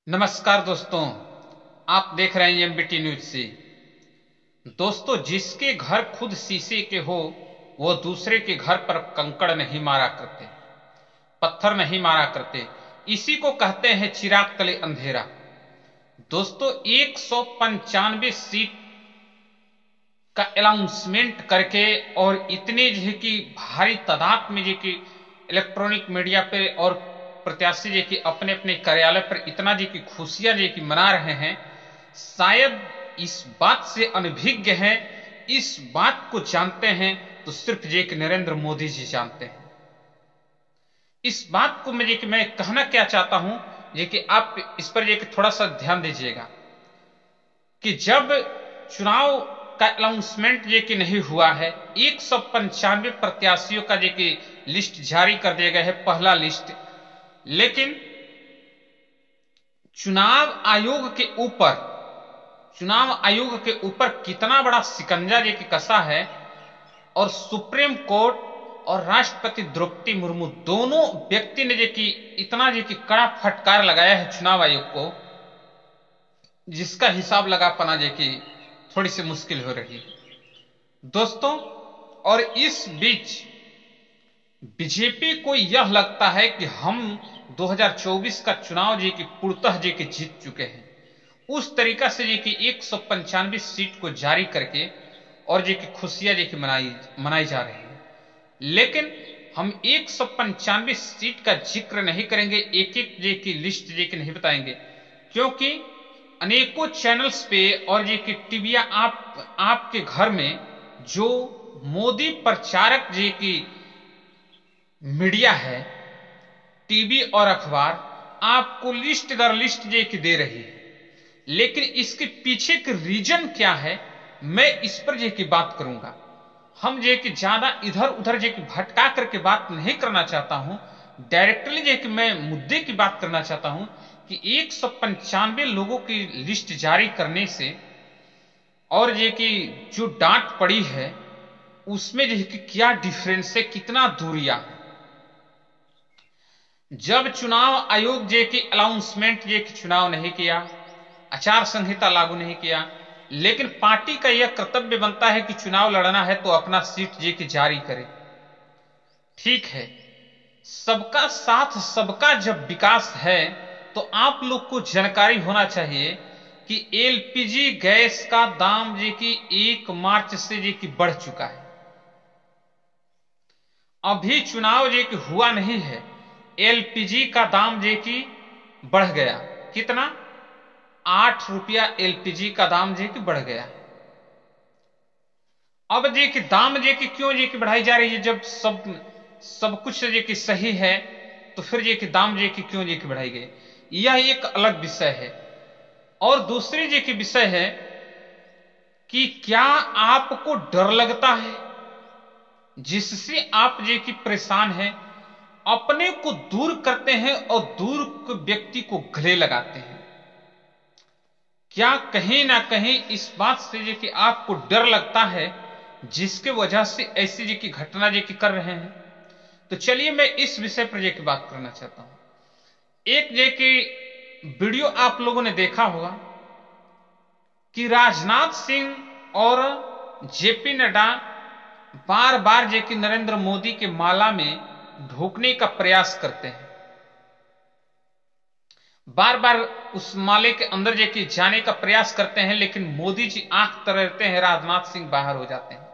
नमस्कार दोस्तों, आप देख रहे हैं एमबीटी न्यूज से। दोस्तों, जिसके घर खुद शीशे के हो वो दूसरे के घर पर कंकड़ नहीं मारा करते, पत्थर नहीं मारा करते। इसी को कहते हैं चिराग तले अंधेरा। दोस्तों, 195 सीट का अनाउंसमेंट करके और इतने जो कि भारी तादाद में जो कि इलेक्ट्रॉनिक मीडिया पे और प्रत्याशी जो कि अपने अपने कार्यालय पर इतना जो कि खुशियां जो कि मना रहे हैं, शायद इस बात से अनभिज्ञ हैं, इस बात को जानते हैं तो सिर्फ जो कि नरेंद्र मोदी जी जानते हैं। इस बात को मैं कहना क्या चाहता हूं, ये कि आप इस पर ये कि थोड़ा सा ध्यान दीजिएगा कि जब चुनाव का अनाउंसमेंट ये कि नहीं हुआ है, 195 प्रत्याशियों का ये कि लिस्ट जारी कर दिया गया है, पहला लिस्ट। लेकिन चुनाव आयोग के ऊपर कितना बड़ा शिकंजा ये कि कसा है, और सुप्रीम कोर्ट और राष्ट्रपति द्रौपदी मुर्मू दोनों व्यक्ति ने ये कि इतना ये कि कड़ा फटकार लगाया है चुनाव आयोग को, जिसका हिसाब लगा पाना ये कि थोड़ी सी मुश्किल हो रही है दोस्तों। और इस बीच बीजेपी को यह लगता है कि हम 2024 का चुनाव जी की पूर्णतः जी की जीत चुके हैं। उस तरीका से जी की 195 सीट को जारी करके और जी की खुशियां जी की मनाई जा रही है। लेकिन हम 195 सीट का जिक्र नहीं करेंगे, एक एक जी की लिस्ट जी की नहीं बताएंगे, क्योंकि अनेकों चैनल्स पे और ये कि टीवियां आपके घर में जो मोदी प्रचारक जी की मीडिया है, टीवी और अखबार आपको लिस्ट दर लिस्ट जे की दे रही है। लेकिन इसके पीछे के रीजन क्या है, मैं इस पर जे की बात करूंगा। हम जे कि ज्यादा इधर उधर जे कि भटका करके बात नहीं करना चाहता हूं, डायरेक्टली जे कि मैं मुद्दे की बात करना चाहता हूं कि 195 लोगों की लिस्ट जारी करने से और ये कि जो डांट पड़ी है उसमें जो कि क्या डिफरेंस है, कितना दूरियां है। जब चुनाव आयोग जे की अनाउंसमेंट ये कि चुनाव नहीं किया, आचार संहिता लागू नहीं किया, लेकिन पार्टी का यह कर्तव्य बनता है कि चुनाव लड़ना है तो अपना सीट जे की जारी करे। ठीक है, सबका साथ सबका जब विकास है तो आप लोग को जानकारी होना चाहिए कि एलपीजी गैस का दाम जे कि 1 मार्च से जे कि बढ़ चुका है। अभी चुनाव जे कि हुआ नहीं है, एलपीजी का दाम जे कि बढ़ गया। कितना? 8 रुपया एलपीजी का दाम जे कि बढ़ गया। अब जे कि दाम जे कि क्यों जे कि बढ़ाई जा रही है, जब सब कुछ जे कि सही है तो फिर जे कि दाम जे कि क्यों जे कि बढ़ाई गई, यह एक अलग विषय है। और दूसरी जे कि विषय है कि क्या आपको डर लगता है, जिससे आप जे कि परेशान हैं, अपने को दूर करते हैं और दूर के व्यक्ति को गले लगाते हैं। क्या कहीं ना कहीं इस बात से जे कि आपको डर लगता है, जिसके वजह से ऐसी जे कि घटना जे कि कर रहे हैं? तो चलिए मैं इस विषय पर जे की बात करना चाहता हूं। एक जे कि वीडियो आप लोगों ने देखा होगा कि राजनाथ सिंह और जेपी नड्डा बार बार जे कि नरेंद्र मोदी के माला में ढोकने का प्रयास करते हैं, बार बार उस माले के अंदर जे कि जाने का प्रयास करते हैं, लेकिन मोदी जी आंख तरफते हैं, राजनाथ सिंह बाहर हो जाते हैं।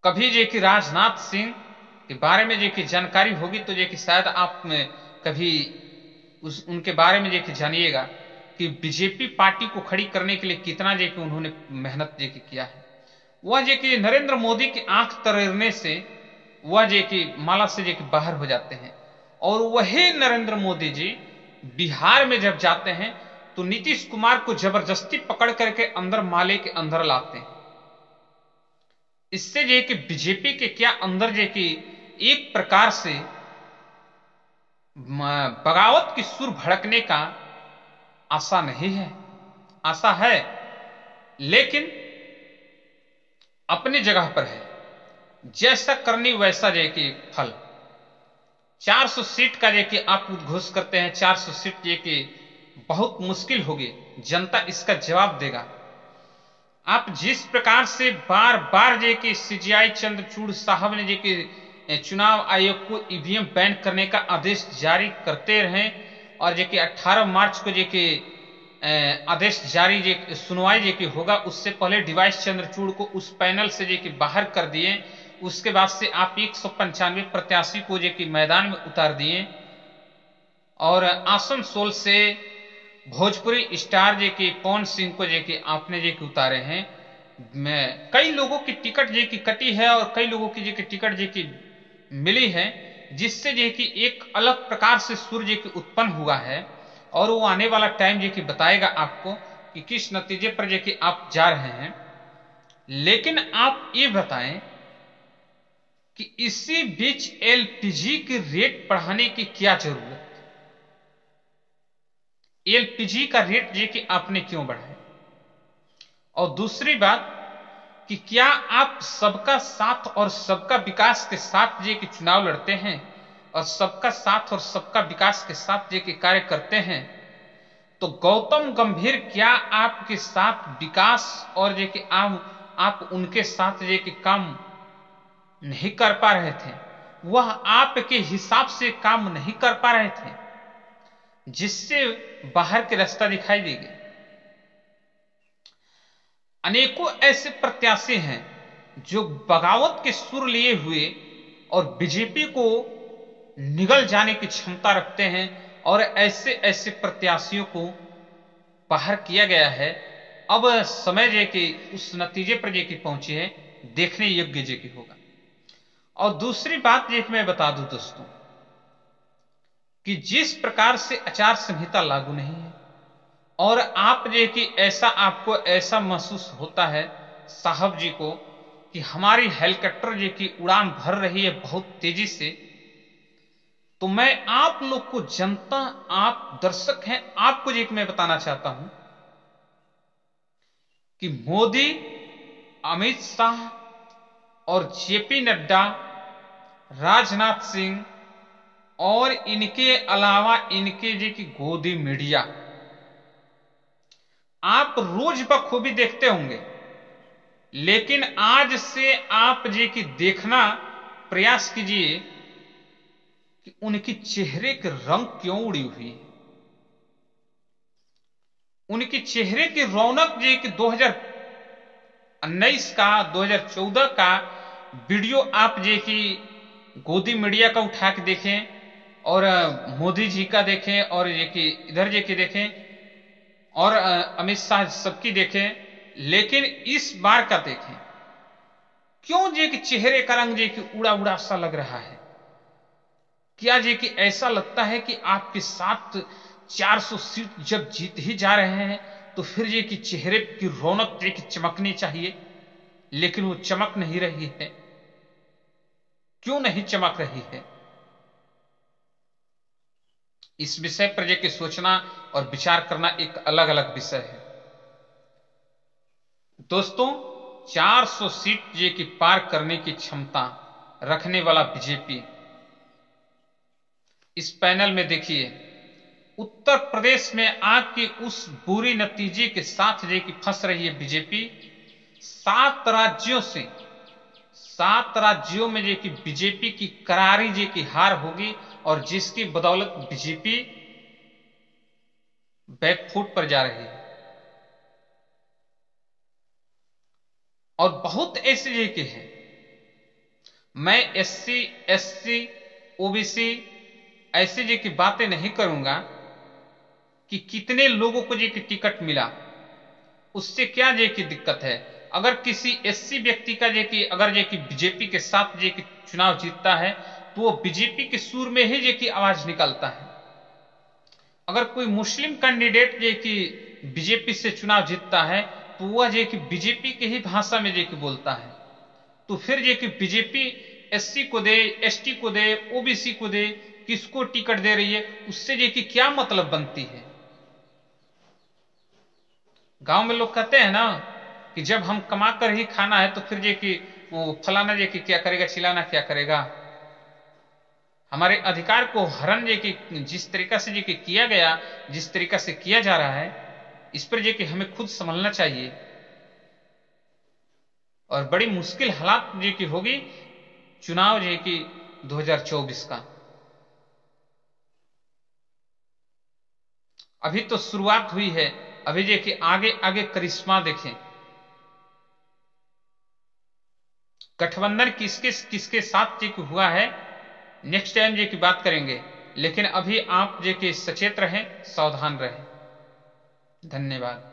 कभी जे कि राजनाथ सिंह के बारे में जे कि जानकारी होगी तो जे कि शायद आप में कभी उनके बारे में जे कि जानिएगा कि बीजेपी पार्टी को खड़ी करने के लिए कितना जे कि उन्होंने मेहनत जे कि किया है। वह जे कि नरेंद्र मोदी की आंख तरेरने से वह जे कि माला से जे कि बाहर हो जाते हैं, और वही नरेंद्र मोदी जी बिहार में जब जाते हैं तो नीतीश कुमार को जबरदस्ती पकड़ करके अंदर माले के अंदर लाते हैं। इससे जे कि बीजेपी के क्या अंदर जे कि एक प्रकार से बगावत की सुर भड़कने का आशा नहीं है, आशा है लेकिन अपनी जगह पर है। जैसा करनी वैसा जे कि फल। 400 सीट का जे आप उद्घोष करते हैं, 400 सीट जे बहुत मुश्किल होगी, जनता इसका जवाब देगा। आप जिस प्रकार से बार बार जे सीजीआई चंद्रचूड़ साहब ने जे चुनाव आयोग को ईवीएम बैन करने का आदेश जारी करते रहे और जे 18 मार्च को जे आदेश जारी जे सुनवाई जे होगा, उससे पहले डिवाइस चंद्रचूड़ को उस पैनल से जे बाहर कर दिए। उसके बाद से आप 195 प्रत्याशी को जे मैदान में उतार दिए और आसनसोल से भोजपुरी स्टार जे पवन सिंह को जे आपने जे उतारे हैं। कई लोगों की टिकट जे कटी है और कई लोगों की जे टिकट जे मिली है, जिससे जे एक अलग प्रकार से सुर जे उत्पन्न हुआ है और वो आने वाला टाइम जे बताएगा आपको कि किस नतीजे पर जे आप जा रहे हैं। लेकिन आप ये बताएं कि इसी बीच एलपीजी की रेट बढ़ाने की क्या जरूरत? एलपीजी का रेट जे आपने क्यों बढ़ाया? और दूसरी बात कि क्या आप सबका साथ और सबका विकास के साथ जे चुनाव लड़ते हैं और सबका साथ और सबका विकास के साथ जे कार्य करते हैं, तो गौतम गंभीर क्या आपके साथ विकास और जे आप उनके साथ जे काम नहीं कर पा रहे थे? वह आपके हिसाब से काम नहीं कर पा रहे थे, जिससे बाहर के रास्ता दिखाई देगी। अनेकों ऐसे प्रत्याशी हैं जो बगावत के सुर लिए हुए और बीजेपी को निगल जाने की क्षमता रखते हैं, और ऐसे ऐसे प्रत्याशियों को बाहर किया गया है। अब समय जे कि उस नतीजे पर जे कि पहुंचे हैं, देखने योग्य जे कि होगा। और दूसरी बात जे मैं बता दूं दोस्तों कि जिस प्रकार से आचार संहिता लागू नहीं है और आप जे कि ऐसा आपको ऐसा महसूस होता है साहब जी को कि हमारी हेलीकॉप्टर जे कि उड़ान भर रही है बहुत तेजी से, तो मैं आप लोग को, जनता, आप दर्शक हैं, आपको जे मैं बताना चाहता हूं कि मोदी, अमित शाह और जेपी नड्डा, राजनाथ सिंह और इनके अलावा इनके जे की गोदी मीडिया, आप रोज बखूबी देखते होंगे, लेकिन आज से आप जे की देखना प्रयास कीजिए कि उनकी चेहरे के रंग क्यों उड़ी हुई है। उनके चेहरे की रौनक जे कि 2019 का 2014 का वीडियो आप जे की गोदी मीडिया का उठा के देखें और मोदी जी का देखें और ये कि इधर जे की देखें और अमित शाह सबकी देखें, लेकिन इस बार का देखें क्यों जे कि चेहरे का रंग जे कि उड़ा उड़ा सा लग रहा है। क्या जे कि ऐसा लगता है कि आपके साथ 400 सीट जब जीत ही जा रहे हैं तो फिर ये कि चेहरे की रौनक जे कि चमकनी चाहिए, लेकिन वो चमक नहीं रही है। क्यों नहीं चमक रही है? इस विषय पर जे कि सोचना और विचार करना एक अलग अलग विषय है दोस्तों। 400 सीट जे कि पार करने की क्षमता रखने वाला बीजेपी, इस पैनल में देखिए उत्तर प्रदेश में आग की उस बुरी नतीजे के साथ जे कि फंस रही है बीजेपी। 7 राज्यों में जे कि बीजेपी की करारी जे की हार होगी और जिसकी बदौलत बीजेपी बैकफुट पर जा रही है। और बहुत ऐसे जे के हैं, मैं एससी, एससी, ओबीसी ऐसे जे की बातें नहीं करूंगा कि कितने लोगों को जे की टिकट मिला, उससे क्या जे की दिक्कत है। अगर किसी एससी व्यक्ति का जे की अगर जे की बीजेपी के साथ जे की चुनाव जीतता है तो वो बीजेपी के सुर में ही जे की आवाज निकालता है। अगर कोई मुस्लिम कैंडिडेट जे की बीजेपी से चुनाव जीतता है तो वह जे कि बीजेपी के ही भाषा में जे कि बोलता है। तो फिर जे कि बीजेपी एससी को दे, एसटी को दे, ओबीसी को दे, किसको टिकट दे रही है, उससे जे कि क्या मतलब बनती है। गांव में लोग कहते हैं ना कि जब हम कमा कर ही खाना है तो फिर जे कि फलाना जे कि क्या करेगा, चिल्लाना क्या करेगा। हमारे अधिकार को हरण जे कि जिस तरीका से जे कि किया गया, जिस तरीका से किया जा रहा है, इस पर जे कि हमें खुद संभलना चाहिए। और बड़ी मुश्किल हालात जे कि होगी चुनाव जे कि 2024 का। अभी तो शुरुआत हुई है, अभी जे कि आगे आगे करिश्मा देखें। गठबंधन किसके किसके साथ जे कि हुआ है नेक्स्ट टाइम जे की बात करेंगे, लेकिन अभी आप जे कि सचेत रहें, सावधान रहें। धन्यवाद।